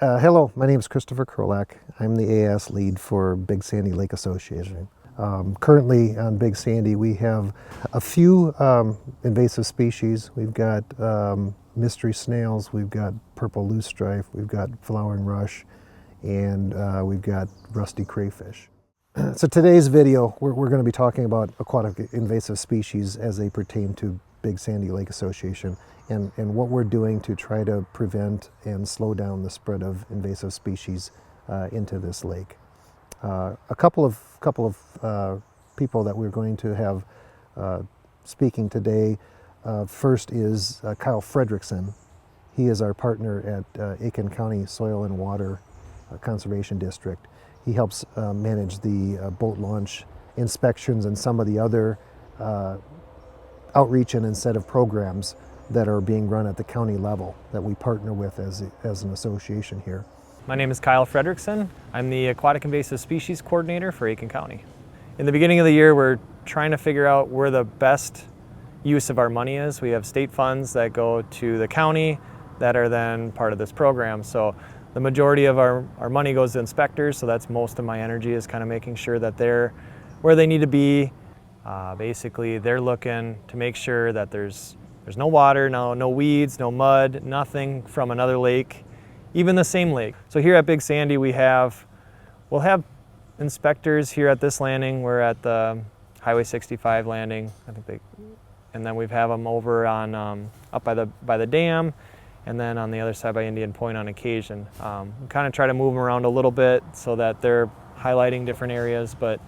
Hello, my name is Christopher Krolak. I'm the AIS lead for Big Sandy Lake Association. Currently on Big Sandy we have a few invasive species. We've got mystery snails, we've got purple loosestrife, we've got flowering rush, and we've got rusty crayfish. So today's video, we're going to be talking about aquatic invasive species as they pertain to Big Sandy Lake Association and what we're doing to try to prevent and slow down the spread of invasive species into this lake. A couple of people that we're going to have speaking today. First is Kyle Fredrickson. He is our partner at Aitkin County Soil and Water Conservation District. He helps manage the boat launch inspections and some of the other outreach and incentive programs that are being run at the county level that we partner with as an association here. My name is Kyle Fredrickson. I'm the Aquatic Invasive Species Coordinator for Aitkin County. In the beginning of the year, we're trying to figure out where the best use of our money is. We have state funds that go to the county that are then part of this program. So the majority of our money goes to inspectors, so that's most of my energy is kind of making sure that they're where they need to be. Basically, they're looking to make sure that there's no water, no weeds, no mud, nothing from another lake, even the same lake. So here at Big Sandy, we'll have inspectors here at this landing. We're at the Highway 65 landing, and then we have them over on up by the dam, and then on the other side by Indian Point on occasion. We kind of try to move them around a little bit so that they're highlighting different areas, but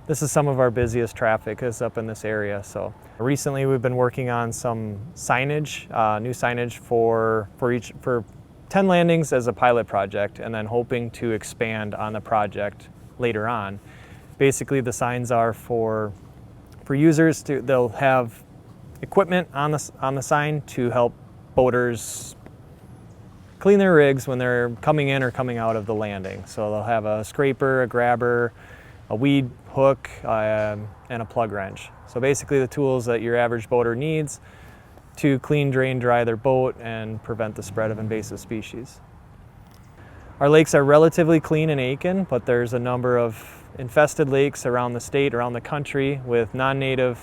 this is some of our busiest traffic is up in this area. So recently we've been working on some signage, new signage for 10 landings as a pilot project, and then hoping to expand on the project later on. Basically the signs are for users they'll have equipment on the sign to help boaters clean their rigs when they're coming in or coming out of the landing. So they'll have a scraper, a grabber, a weed hook, and a plug wrench. So basically the tools that your average boater needs to clean, drain, dry their boat and prevent the spread of invasive species. Our lakes are relatively clean in Aitkin, but there's a number of infested lakes around the state, around the country with non-native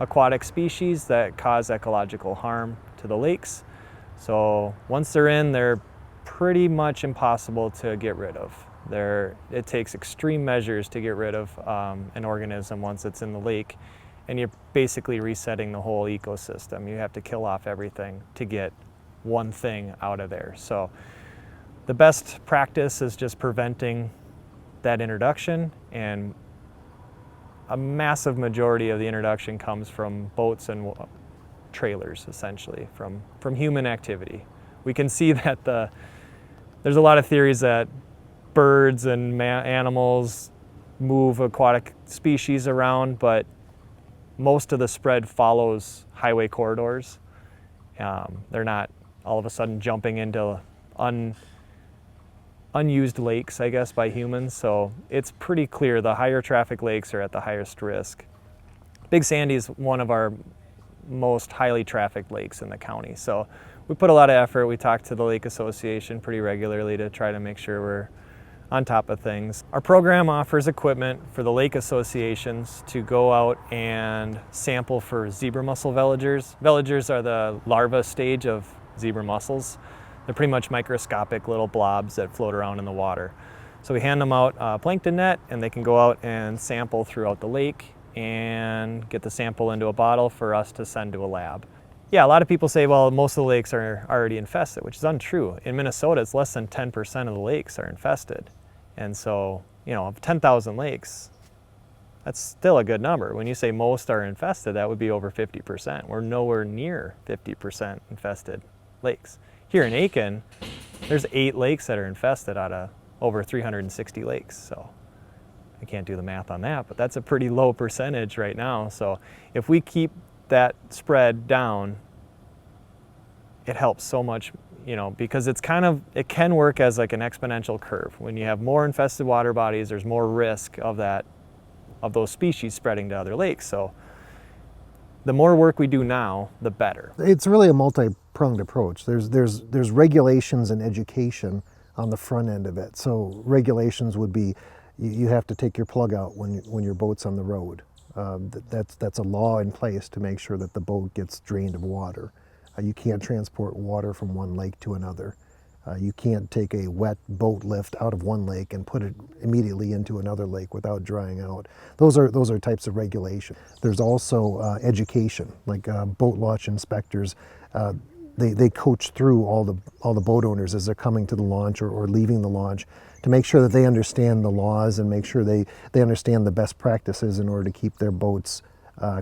aquatic species that cause ecological harm to the lakes. So once they're in, they're pretty much impossible to get rid of. It takes extreme measures to get rid of an organism once it's in the lake, and you're basically resetting the whole ecosystem. You have to kill off everything to get one thing out of there. So the best practice is just preventing that introduction, and a massive majority of the introduction comes from boats and trailers, essentially, from human activity. We can see that there's a lot of theories that birds and animals move aquatic species around, but most of the spread follows highway corridors. They're not all of a sudden jumping into unused lakes, I guess, by humans. So it's pretty clear the higher traffic lakes are at the highest risk. Big Sandy is one of our most highly trafficked lakes in the county. So we put a lot of effort. We talk to the Lake Association pretty regularly to try to make sure we're on top of things. Our program offers equipment for the lake associations to go out and sample for zebra mussel veligers. Veligers are the larva stage of zebra mussels. They're pretty much microscopic little blobs that float around in the water. So we hand them out a plankton net, and they can go out and sample throughout the lake and get the sample into a bottle for us to send to a lab. Yeah, a lot of people say, well, most of the lakes are already infested, which is untrue. In Minnesota, it's less than 10% of the lakes are infested. And so, of 10,000 lakes, that's still a good number. When you say most are infested, that would be over 50%. We're nowhere near 50% infested lakes. Here in Aitkin, there's 8 lakes that are infested out of over 360 lakes. So I can't do the math on that, but that's a pretty low percentage right now. So if we keep that spread down, it helps so much, because it can work as like an exponential curve. When you have more infested water bodies, there's more risk of those species spreading to other lakes. So the more work we do now, the better. It's really a multi-pronged approach. There's regulations and education on the front end of it. So regulations would be, you have to take your plug out when your boat's on the road. That's a law in place to make sure that the boat gets drained of water. You can't transport water from one lake to another. You can't take a wet boat lift out of one lake and put it immediately into another lake without drying out. Those are types of regulation. There's also education, like boat launch inspectors. They coach through all the boat owners as they're coming to the launch or leaving the launch to make sure that they understand the laws and make sure they understand the best practices in order to keep their boats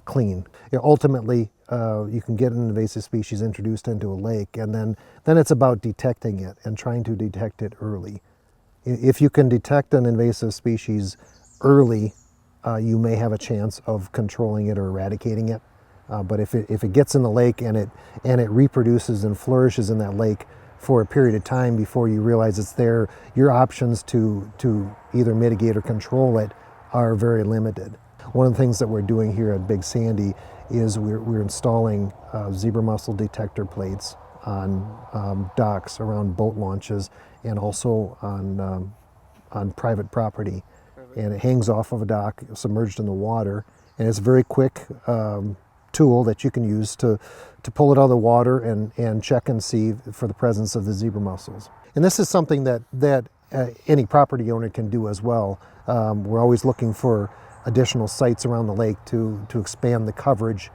clean. Ultimately, you can get an invasive species introduced into a lake, and then it's about detecting it and trying to detect it early. If you can detect an invasive species early, you may have a chance of controlling it or eradicating it. But if it gets in the lake and it reproduces and flourishes in that lake for a period of time before you realize it's there, your options to either mitigate or control it are very limited. One of the things that we're doing here at Big Sandy is we're installing zebra mussel detector plates on docks around boat launches and also on private property. And it hangs off of a dock, submerged in the water, and it's a very quick tool that you can use to pull it out of the water and check and see for the presence of the zebra mussels. And this is something that any property owner can do as well. We're always looking for additional sites around the lake to expand the coverage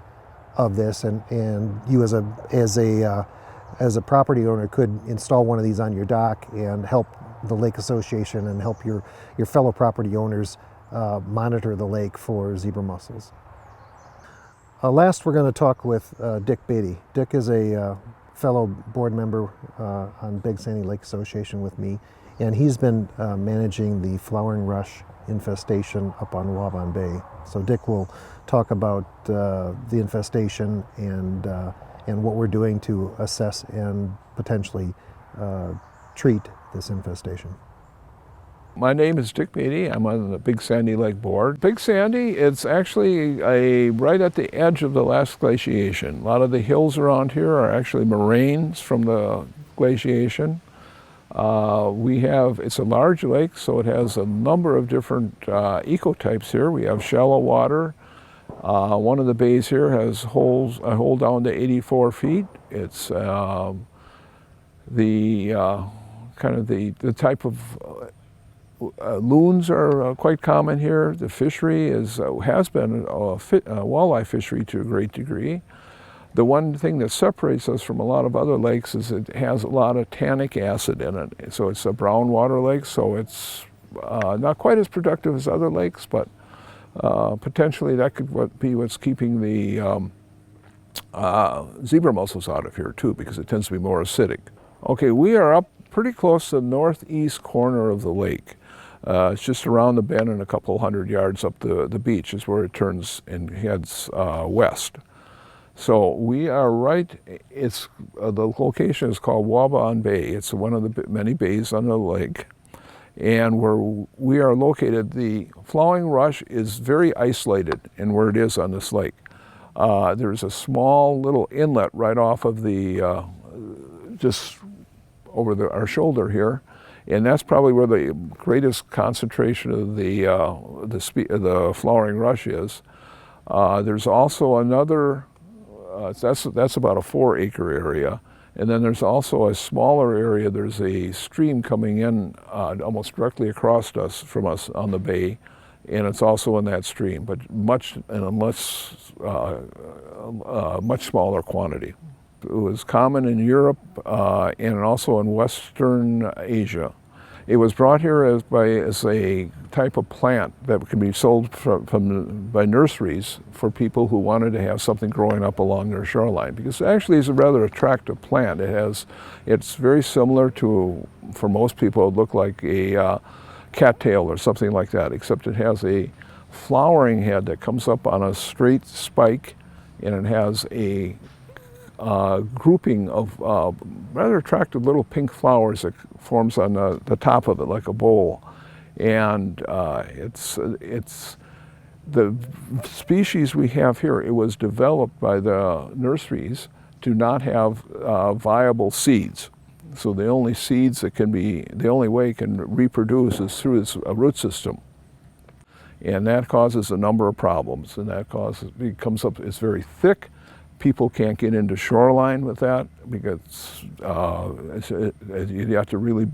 of this, and you as a property owner could install one of these on your dock and help the lake association and help your fellow property owners monitor the lake for zebra mussels. Last, we're going to talk with Dick Beatty. Dick is a fellow board member on Big Sandy Lake Association with me, and he's been managing the flowering rush infestation up on Waban Bay. So Dick will talk about the infestation and what we're doing to assess and potentially treat this infestation. My name is Dick Beatty. I'm on the Big Sandy Lake Board. Big Sandy, it's actually right at the edge of the last glaciation. A lot of the hills around here are actually moraines from the glaciation. It's a large lake, so it has a number of different ecotypes here. We have shallow water. One of the bays here has a hole down to 84 feet. It's the type of loons are quite common here. The fishery has been a walleye fishery to a great degree. The one thing that separates us from a lot of other lakes is it has a lot of tannic acid in it. So it's a brown water lake, so it's not quite as productive as other lakes, but potentially that could be what's keeping the zebra mussels out of here too, because it tends to be more acidic. Okay, we are up pretty close to the northeast corner of the lake. It's just around the bend and a couple hundred yards up the beach is where it turns and heads west. So we are right, the location is called Waban Bay. It's one of the many bays on the lake. And where we are located, the flowering rush is very isolated in where it is on this lake. There's a small little inlet right off of just over our shoulder here. And that's probably where the greatest concentration of the flowering rush is. There's also another, that's about a 4-acre area. And then there's also a smaller area. There's a stream coming in almost directly across us from us on the bay. And it's also in that stream, but much smaller quantity. It was common in Europe and also in Western Asia. It was brought here as a type of plant that can be sold by nurseries for people who wanted to have something growing up along their shoreline, because actually it's a rather attractive plant. It's very similar to, for most people, it would look like a cattail or something like that, except it has a flowering head that comes up on a straight spike, and it has a grouping of rather attractive little pink flowers that forms on the top of it like a bowl. And it's the species we have here, it was developed by the nurseries to not have viable seeds. So the only seeds that can be, the only way it can reproduce is through its root system. And that causes a number of problems, and that causes, it comes up, it's very thick. People can't get into shoreline with that because you have to really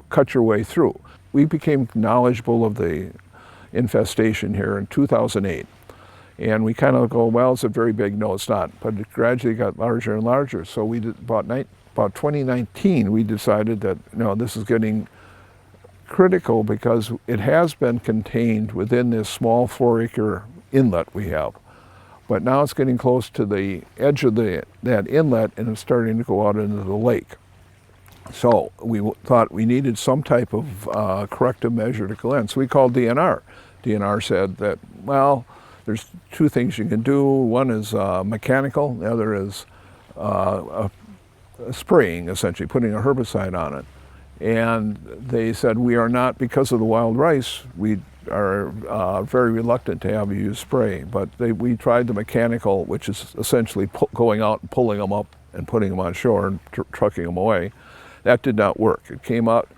cut your way through. We became knowledgeable of the infestation here in 2008. And we kind of go, well, is it very big? No, it's not. But it gradually got larger and larger. So we did, about 2019, we decided that, no, this is getting critical because it has been contained within this small 4-acre inlet we have. But now it's getting close to the edge of that inlet, and it's starting to go out into the lake. So we thought we needed some type of corrective measure to go in. So we called DNR. DNR said that, well, there's two things you can do. One is mechanical, the other is spraying, essentially, putting a herbicide on it. And they said, we are not, because of the wild rice, we are very reluctant to have you use spray. But we tried the mechanical, which is essentially going out and pulling them up and putting them on shore and trucking them away. That did not work. It came out,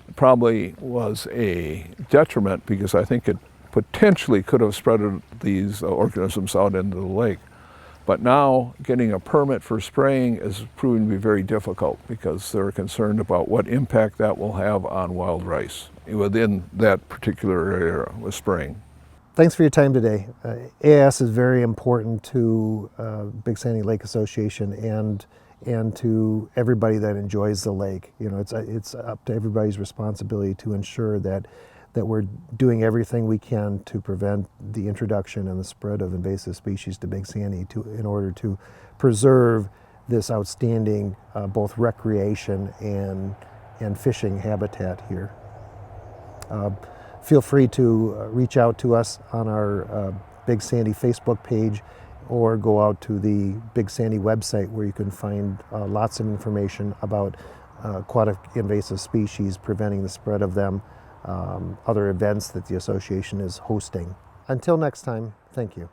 it probably was a detriment because I think it potentially could have spread these organisms out into the lake. But now getting a permit for spraying is proving to be very difficult because they're concerned about what impact that will have on wild rice within that particular area with spraying. Thanks for your time today. AIS is very important to Big Sandy Lake Association and to everybody that enjoys the lake. You know, it's up to everybody's responsibility to ensure that we're doing everything we can to prevent the introduction and the spread of invasive species to Big Sandy in order to preserve this outstanding both recreation and fishing habitat here. Feel free to reach out to us on our Big Sandy Facebook page or go out to the Big Sandy website where you can find lots of information about aquatic invasive species, preventing the spread of them, other events that the association is hosting. Until next time, thank you.